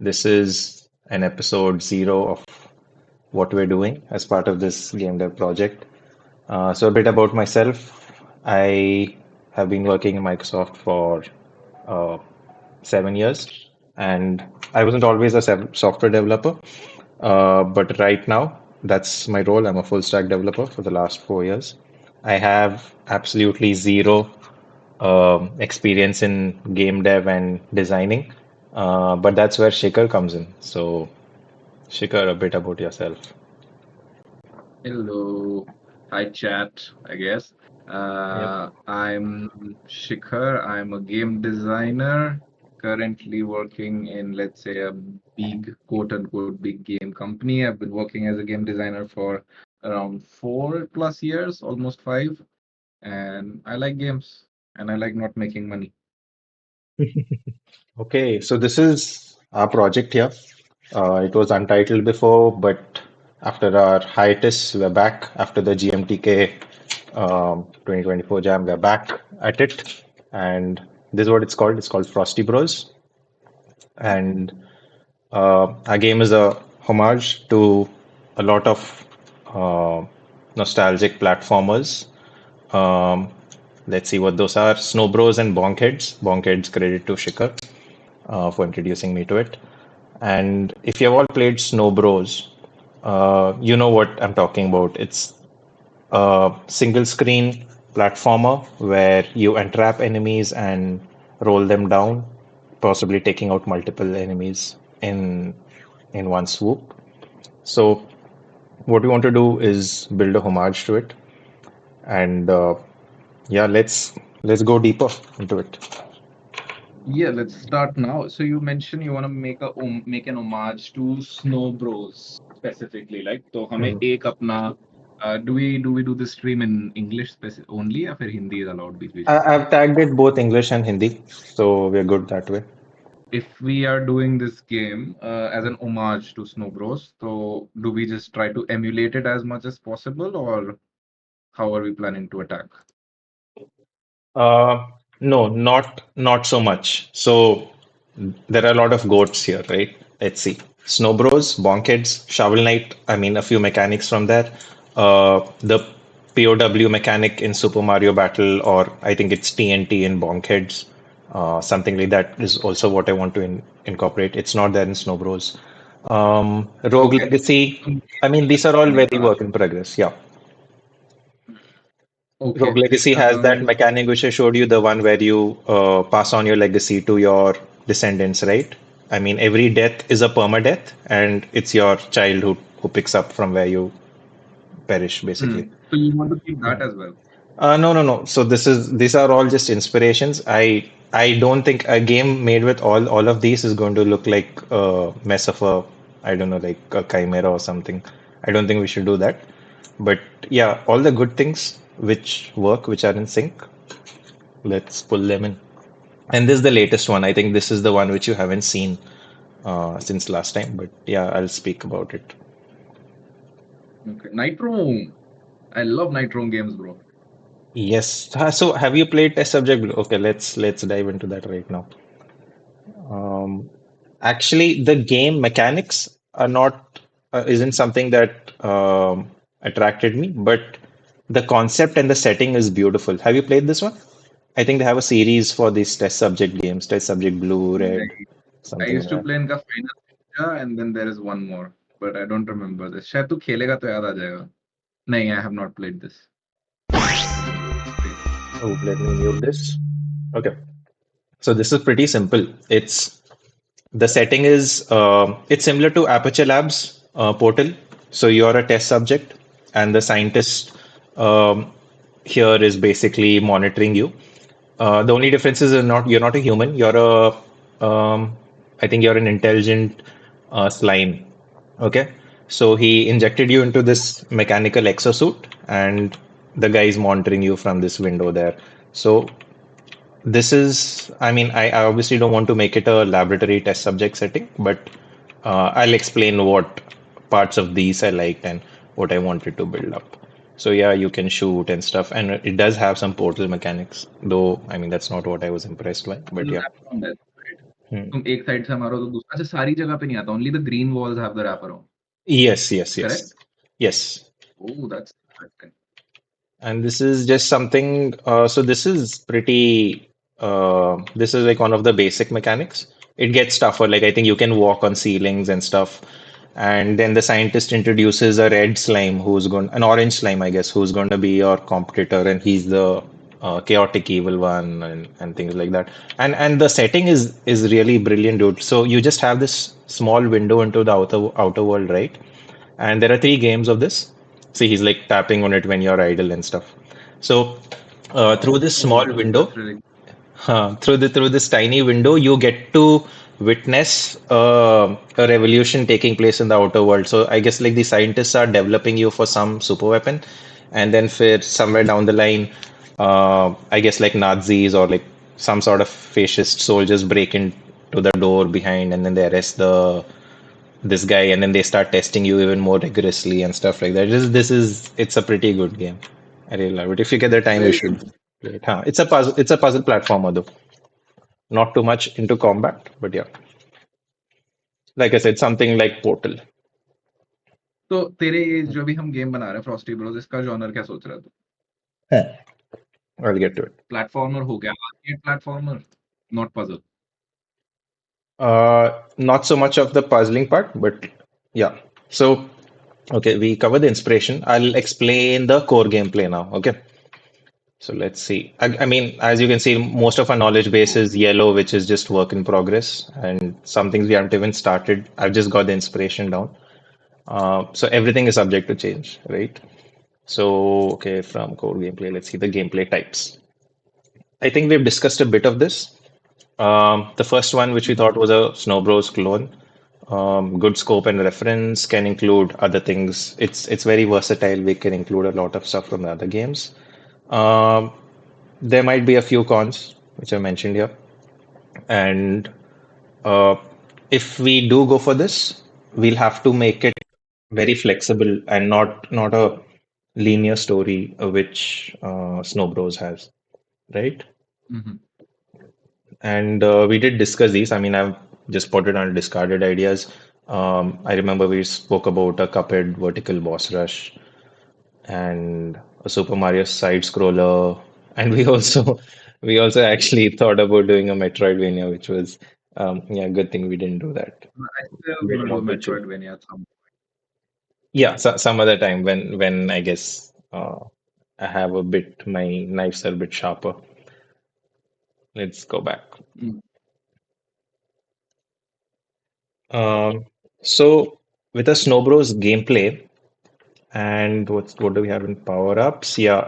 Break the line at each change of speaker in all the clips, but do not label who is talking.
This is an episode zero of what we're doing as part of this game dev project. So, a bit about myself. I have been working in Microsoft for uh, 7 years, and I wasn't always a software developer, but right now that's my role. I'm a full stack developer for the last 4 years. I have absolutely zero experience in game dev and designing, but that's where Shikhar comes in. So, Shikhar, a bit about yourself.
Hello. Hi, chat, I guess.
Yep.
I'm Shikhar. I'm a game designer, currently working in, let's say, a big, quote unquote, big game company. I've been working as a game designer for around 4+ years, almost 5. And I like games and I like not making money.
Okay, so this is our project here. It was untitled before, but after our hiatus, we're back. After the GMTK 2024 Jam, we're back at it. And this is what it's called. It's called FrostyBros. And our game is a homage to a lot of uh, nostalgic platformers. Um, let's see what those are. SnowBros and Bonkheads. Bonkheads credit to Shikhar for introducing me to it. And if you have all played SnowBros, you know what I'm talking about. It's a single screen platformer where you entrap enemies and roll them down, possibly taking out multiple enemies in one swoop. So what we want to do is build a homage to it, and yeah, let's go deeper into it.
Yeah, let's start now. So you mentioned you want to make an homage to Snow Bros specifically, like तो हमें
Mhm.
एक अपना do we do the stream in English only या फिर Hindi is allowed बीच बीच में?
I've tagged it both English and Hindi, so we're good that way.
If we are doing this game as an homage to Snow Bros, so do we just try to emulate it as much as possible, or how are we planning to attack?
Uh, no, not so much. So there are a lot of goats here, right? Let's see. Snowbros, Bonkheads, Shovel Knight. I mean, a few mechanics from there. The POW mechanic in Super Mario Battle, or I think it's TNT in Bonkheads. Something like that is also what I want to incorporate. It's not there in Snowbros. Rogue
Okay.
Legacy.
Um,
I mean, these are all very work in progress. Yeah. Rogue
Okay.
Legacy has that mechanic which I showed you, the one where you pass on your legacy to your descendants, right? I mean, every death is a permadeath, and it's your child who picks up from where you perish, basically.
So you want to keep
Yeah.
that as well?
No, no, no. So these are all just inspirations. I don't think a game made with all of these is going to look like a mess of a, I don't know, like a chimera or something. I don't think we should do that. But yeah, all the good things which work, which are in sync, let's pull them in. And this is the latest one. I think this is the one which you haven't seen since last time. But yeah, I'll speak about it.
Okay. Night Room. I love Night Room games, bro.
Yes. So have you played Test Subject Blue? Okay, let's dive into that right now. Um, Actually, the game mechanics are not isn't something that attracted me, but the concept and the setting is beautiful. Have you played this one? I think they have a series for these test subject games, test subject blue, red,
I
something
used
like
to
that.
play इनका Final Ninja and then there is one more, but I don't remember this. शायद तू खेलेगा तो याद आ जाएगा. नहीं, I have not played this.
Oh, let me mute this. Okay, so this is pretty simple. It's the setting is it's similar to Aperture Labs portal. So you're a test subject, and the scientist here is basically monitoring you. The only difference is you're not a human. I think you're an intelligent slime. Okay, so he injected you into this mechanical exosuit, and the guy is monitoring you from this window there. So this is, I mean, I obviously don't want to make it a laboratory test subject setting, but I'll explain what parts of these I liked and what I wanted to build up. So yeah, you can shoot and stuff, and it does have some portal mechanics, though I mean that's not what I was impressed by, but yeah.
Lab combat, right?
Hmm.
तुम एक side से मारो तो दूसरा, अच्छा सारी जगह पे नहीं आता, only the green walls have the wrapper on,
Yes, yes,
correct?
yes, yes.
Oh that's interesting.
And this is just something, so this is pretty, this is like one of the basic mechanics. It gets tougher, like I think you can walk on ceilings and stuff. And then the scientist introduces a red slime an orange slime, I guess, who's going to be your competitor, and he's the chaotic evil one and things like that. And the setting is really brilliant, dude. So you just have this small window into the outer world, right? And there are three games of this. See, he's like tapping on it when you're idle and stuff. So through this small
Oh,
window,
that's really
through this tiny window, you get to witness a revolution taking place in the outer world. So I guess like the scientists are developing you for some super weapon, and then for somewhere down the line, I guess like Nazis or like some sort of fascist soldiers break into the door behind, and then they arrest the this guy, and then they start testing you even more rigorously and stuff like that. It's a pretty good game. I really love it. If you get the time, you
very
should
good.
play it. Huh. It's a puzzle platformer though. Not too much into combat, but yeah. Like I said, something like Portal.
तो तेरे ये जो भी हम game बना रहे हैं Frosty Broz, इसका जॉनर क्या सोच रहा था?
Huh. I'll get to it.
Platformer हो गया, arcade platformer, not puzzle?
Not so much of the puzzling part, but yeah. So, okay, we covered the inspiration. I'll explain the core gameplay now. Okay. So let's see. I mean, as you can see, most of our knowledge base is yellow, which is just work in progress, and some things we haven't even started. I've just got the inspiration down. So everything is subject to change, right? So, okay, from core gameplay, let's see the gameplay types. I think we've discussed a bit of this. The first one, which we thought was a SnowBros clone, good scope and reference, can include other things. It's very versatile. We can include a lot of stuff from the other games. Um, there might be a few cons, which I mentioned here. And uh, if we do go for this, we'll have to make it very flexible and not a linear story, which Snow Bros has, right? And we did discuss these. I mean, I've just put it on discarded ideas. I remember we spoke about a Cuphead vertical boss rush and a Super Mario side scroller, and we also actually thought about doing a Metroidvania, which was yeah, good thing we didn't do that.
I still
Bit
want to
more
do
glitchy.
Metroidvania at some.
Yeah, some other time when I guess I have a bit my knives are a bit sharper. Let's go back.
Mm.
Um, so with a Snowbros gameplay, and what do we have in power ups? Yeah,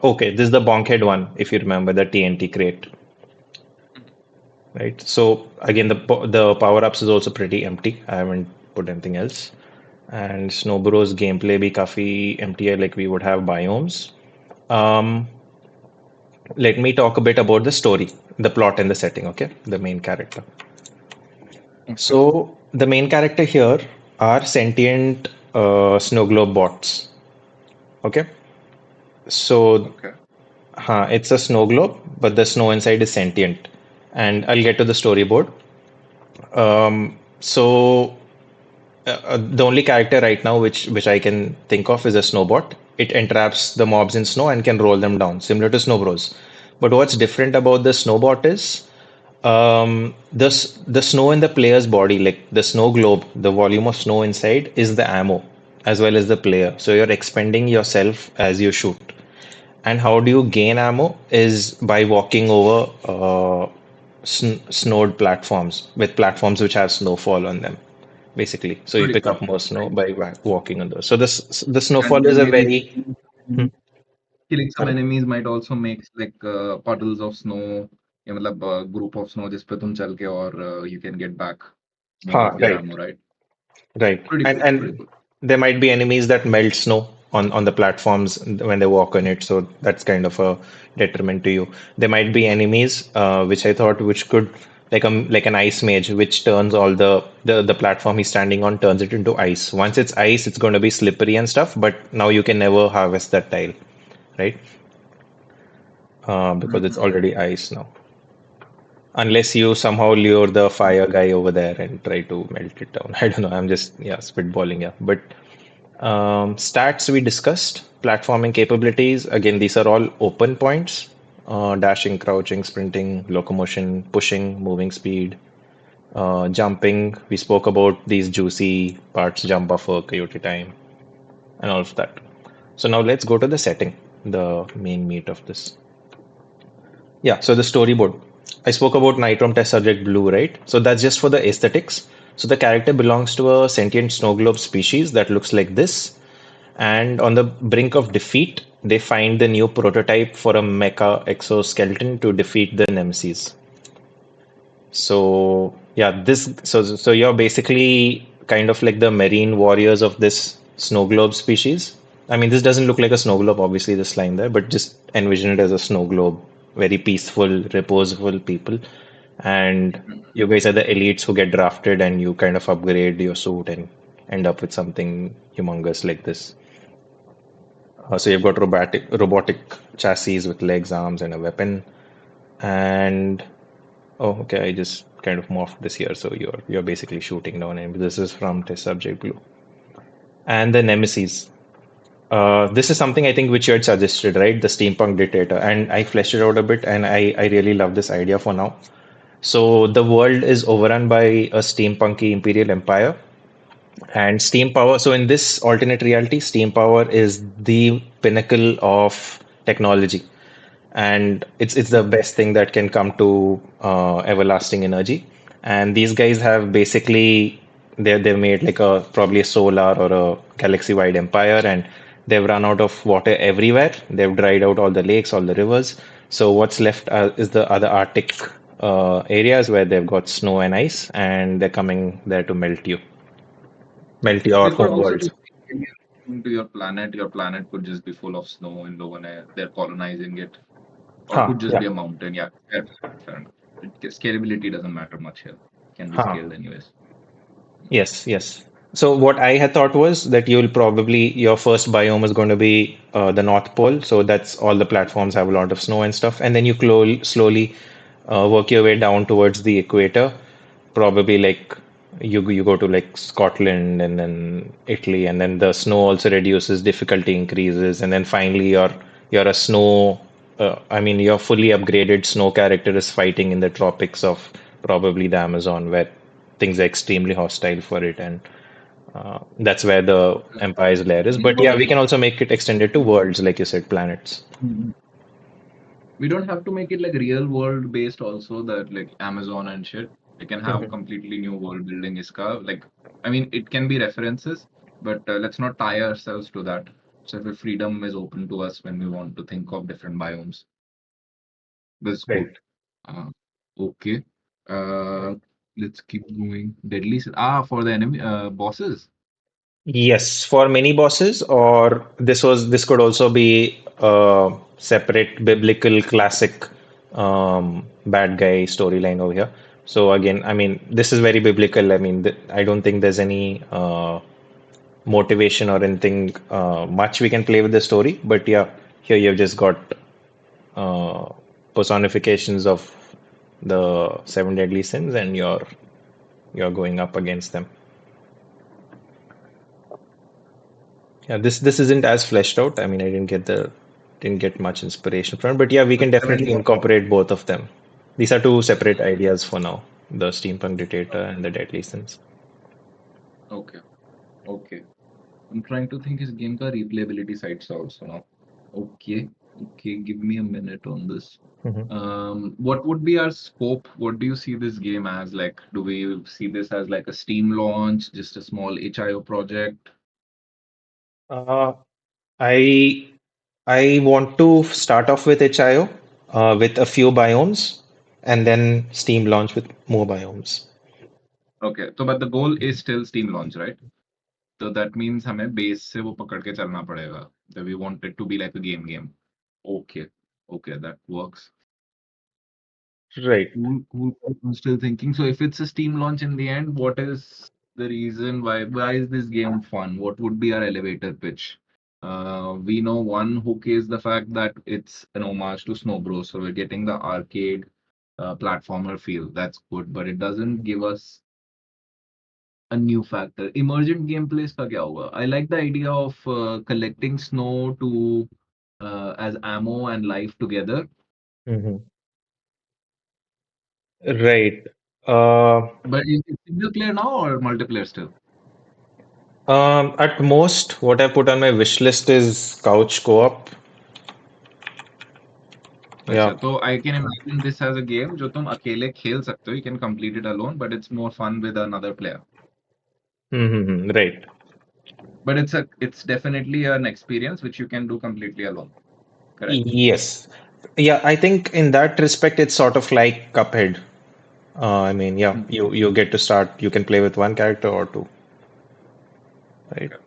okay, this is the Bonkhead one, if you remember the TNT crate, right? So again, the power ups is also pretty empty. I haven't put anything else. And Snowbros gameplay be काफी empty है, like we would have biomes. Um, Let me talk a bit about the story, the plot and the setting, okay? The main character.
Okay.
So the main character here are sentient snow globe bots. Okay. So
Okay.
it's a snow globe, but the snow inside is sentient. And I'll get to the storyboard. So the only character right now which I can think of is a snowbot. It entraps the mobs in snow and can roll them down, similar to SnowBros. But what's different about the snowbot is the snow in the player's body, like the snow globe, the volume of snow inside is the ammo as well as the player. So you're expending yourself as you shoot. And how do you gain ammo is by walking over snowed platforms with platforms which have snowfall on them, basically. So you
Pretty
pick
cool.
up more snow
Right.
by walking on those. So this the snowfall
And
is a
maybe
very hmm,
killing some
sorry.
enemies might also make like puddles of snow, या मतलब group of snow जिस पे तुम चल के और you can get back more of your
Right.
ammo, right?
Right.
Pretty
And
cool. Pretty
and
cool.
there might be enemies that melt snow on the platforms when they walk on it, so that's kind of a detriment to you. There might be enemies which I thought which could like an ice mage which turns all the platform he's standing on turns it into ice. Once it's ice, it's going to be slippery and stuff, but now you can never harvest that tile, right? Because it's
Mhm.
already ice now. Unless you somehow lure the fire guy over there and try to melt it down. I don't know. I'm just, yeah, spitballing, yeah. But stats we discussed, platforming capabilities. Again, these are all open points. Dashing, crouching, sprinting, locomotion, pushing, moving speed, jumping. We spoke about these juicy parts, jump buffer, coyote time, and all of that. So now let's go to the setting, the main meat of this. Yeah, so the storyboard. I spoke about Nitrom test subject blue, right? So that's just for the aesthetics. So the character belongs to a sentient snow globe species that looks like this. And on the brink of defeat, they find the new prototype for a mecha exoskeleton to defeat the nemesis. So yeah, so you're basically kind of like the marine warriors of this snow globe species. I mean, this doesn't look like a snow globe, obviously, this line there, but just envision it as a snow globe. Very peaceful, reposeful people. And you guys are the elites who get drafted and you kind of upgrade your suit and end up with something humongous like this. So you've got robotic chassis with legs, arms, and a weapon. And oh, okay. I just kind of morphed this here, so you're basically shooting down, and this is from test subject blue. And the nemesis. This is something I think which you had suggested, right? The steampunk dictator, and I fleshed it out a bit, and I really love this idea for now. So the world is overrun by a steampunky imperial empire, and steam power. So in this alternate reality, steam power is the pinnacle of technology, and it's the best thing that can come to everlasting energy. And these guys have basically they've made like a probably a solar or a galaxy wide empire, and they've run out of water everywhere. They've dried out all the lakes, all the rivers. So what's left is the other Arctic areas where they've got snow and ice, and they're coming there to melt your
They could
home
also
worlds.
just alien into your planet. Your planet could just be full of snow and no one they're colonizing it, or
Huh,
could just
yeah.
be a mountain. Yeah, fair, fair enough. Scalability doesn't matter much here. Can be
Huh.
scaled anyways.
Yes, yes. So what I had thought was that you'll probably your first biome is going to be the North Pole. So that's all the platforms have a lot of snow and stuff, and then you slowly work your way down towards the equator. Probably like you go to like Scotland and then Italy, and then the snow also reduces, difficulty increases, and then finally you're a snow. I mean, your fully upgraded snow character is fighting in the tropics of probably the Amazon, where things are extremely hostile for it, and that's where the empire's lair is. But
But
yeah, we can also make it extended to worlds, like you said, planets.
Mhm. We don't have to make it like real world based also that like Amazon and shit. We can have
Mhm.
completely new world building iska. Like, I mean, it can be references, but let's not tie ourselves to that. So the freedom is open to us when we want to think of different biomes. That's
Right.
good. Uh, okay. Uh, let's keep going. For the enemy bosses.
Yes, for mini bosses, or this could also be a separate biblical classic bad guy storyline over here. So again, I mean, this is very biblical. I mean, I don't think there's any motivation or anything much we can play with the story. But yeah, here you've just got uh, personifications of the seven deadly sins, and you're going up against them. Yeah, this isn't as fleshed out. I mean, I didn't get much inspiration from it, but yeah, we
So
can
seven.
definitely incorporate both of them. These are two separate ideas for now: the steampunk dictator and the deadly sins.
Okay. Okay. I'm trying to think his game ka replayability sites also now. Okay. Okay. Give me a minute on this.
Mhm.
What would be our scope? What do you see this game as? Like, do we see this as like a Steam launch, just a small HIO project?
Uh, I I want to start off with HIO with a few biomes, and then Steam launch with more biomes.
Okay, so but the goal is still Steam launch, right? So that means हमें base से वो पकड़ के चलना पड़ेगा. That we want it to be like a game. Okay, okay, that works.
Right.
Cool, cool. I'm still thinking. So if it's a Steam launch in the end, what is the reason why is this game fun? What would be our elevator pitch? We know one hook is the fact that it's an homage to SnowBros, so we're getting the arcade. platformer feel. That's good, but it doesn't give us a new factor. Emergent gameplays का क्या होगा? I like the idea of collecting snow to as ammo and life together.
Hmm. Right. Uh,
But is it single player now or multiplayer still?
at most, what I put on my wish list is couch co-op.
अच्छा,
Yeah.
तो I can imagine this as a game जो तुम अकेले खेल सकते हो. You can complete it alone, but it's more fun with another player.
Mm-hmm. Right.
But it's definitely an experience which you can do completely alone. Correct?
Yes. Yeah, I think in that respect, it's sort of like Cuphead. I mean, yeah,
Hmm.
you get to start, you can play with one character or two, right?
Okay.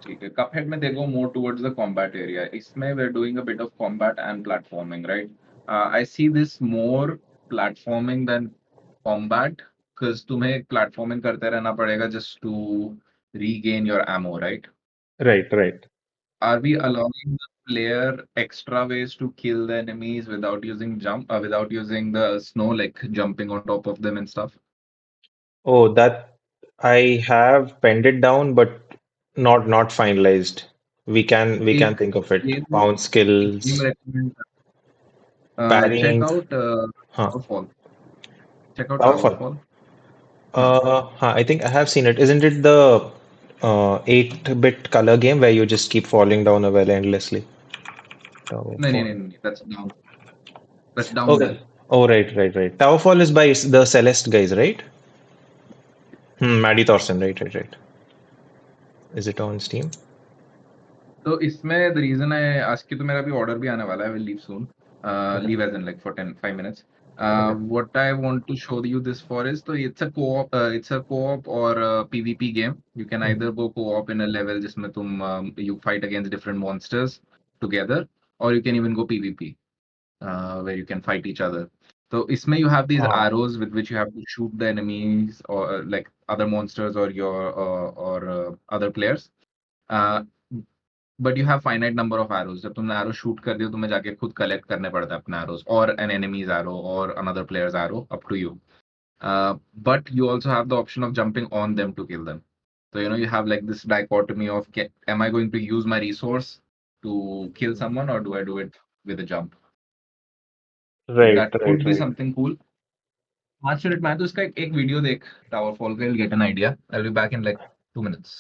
ठीक है. Cuphead में they go more towards the combat area. इसमें we're doing a bit of combat and platforming, right? I see this more platforming than combat because तुम्हें platforming करते रहना पड़ेगा just to regain your ammo, right?
Right, right.
Are we allowing the player extra ways to kill the enemies without using the snow, like jumping on top of them and stuff?
Oh, that I have penned it down, but not finalized. We can
एक
think of it.
game
Bounce
एक game
skills,
recommend check
parrying.
out
Huh.
Towerfall. Check out
Powerful.
Towerfall. Huh.
Huh, I think I have seen it. Isn't it the 8-bit color game where you just keep falling down a well endlessly?
नहीं,
Towerfall.
नहीं, नहीं, that's downhill.
Okay. Oh, right, right, right. Towerfall is by the Celeste guys, right? Maddie Thorson, right, right, right. Is it on Steam?
तो इसमें the reason I ask you, तो मेरा भी order भी आने वाला है. I will leave soon.
Okay.
Leave as in like for 5 minutes.
Okay.
What I want to show you this for is, तो it's a co-op or a PvP game. You can
Mhm.
either go co-op in a level जिसमें तुम you fight against different monsters together, or you can even go PvP where you can fight each other. So इसमें you have these
Ah,
arrows with which you have to shoot the enemies or like other monsters or your or other players. Uh, but you have finite number of arrows. जब तुमने arrow shoot कर दिया तुम्हें जाके खुद collect करने पड़ता है अपने एरोज और एन एनिमीज एरो और another players arrow up to you. But you also have the option of jumping on them to kill them. So you have like this dichotomy of am I going to use my resource to kill someone or do I do it with a jump? So
right,
that
right,
could be
right.
something cool. 5 minute में तो इसका एक video देख tower fall का, you'll get an idea. I'll be back in like 2 minutes.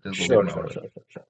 Just go get
Sure,
my
sure,
order.
sure, sure.